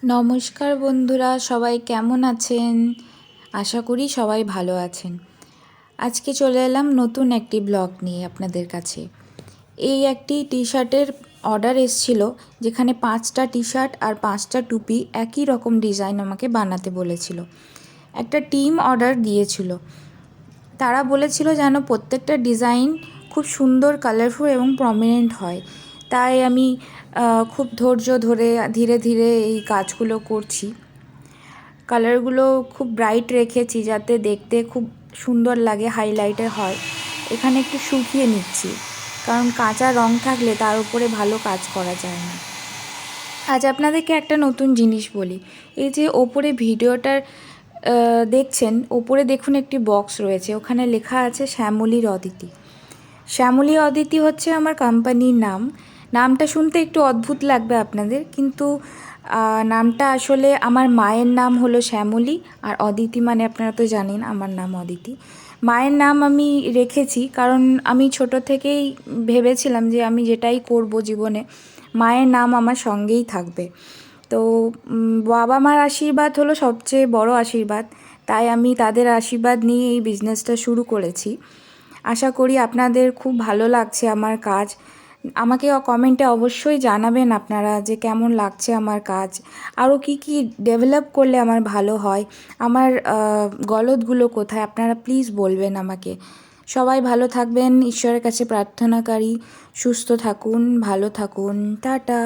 নমস্কার বন্ধুরা, সবাই কেমন আছেন? আশা করি সবাই ভালো আছেন। আজকে চলে এলাম নতুন একটি ব্লগ নিয়ে আপনাদের কাছে। এই একটি টি শার্টের অর্ডার এসেছিল, যেখানে 5টা টি শার্ট আর 5টা টুপি একই রকম ডিজাইন আমাকে বানাতে বলেছিল। একটা টিম অর্ডার দিয়েছিল। তারা বলেছিল যেন প্রত্যেকটা ডিজাইন খুব সুন্দর, কালারফুল এবং প্রমিনেন্ট হয়। তাই আমি খুব ধৈর্য ধরে ধীরে ধীরে এই কাজগুলো করছি। কালারগুলো খুব ব্রাইট রেখেছি যাতে দেখতে খুব সুন্দর লাগে, হাইলাইটের হয়। এখানে একটু শুকিয়ে নিচ্ছি, কারণ কাঁচা রং থাকলে তার উপরে ভালো কাজ করা যায় না। আজ আপনাদেরকে একটা নতুন জিনিস বলি। এই যে ওপরে ভিডিওটার দেখছেন, ওপরে দেখুন একটি বক্স রয়েছে, ওখানে লেখা আছে শ্যামলীর অদিতি। শ্যামলী অদিতি হচ্ছে আমার কোম্পানির নাম। নামটা শুনতে একটু অদ্ভুত লাগবে আপনাদের, কিন্তু নামটা আসলে আমার মায়ের নাম হলো শ্যামলী, আর অদিতি মানে আপনারা তো জানেন আমার নাম অদিতি। মায়ের নাম আমি রেখেছি কারণ আমি ছোট থেকেই ভেবেছিলাম যে আমি যেটাই করব জীবনে মায়ের নাম আমার সঙ্গেই থাকবে। তো বাবা মার আশীর্বাদ হলো সবচেয়ে বড় আশীর্বাদ, তাই আমি তাদের আশীর্বাদ নিয়ে এই বিজনেসটা শুরু করেছি। আশা করি আপনাদের খুব ভালো লাগছে আমার কাজ। আমাকে কমেন্টে অবশ্যই জানাবেন আপনারা যে কেমন লাগছে আমার কাজ, আরও কি কি ডেভেলপ করলে আমার ভালো হয়, আমার গলদগুলো কোথায়, আপনারা প্লিজ বলবেন আমাকে। সবাই ভালো থাকবেন, ঈশ্বরের কাছে প্রার্থনাকারী। সুস্থ থাকুন, ভালো থাকুন, টাটা।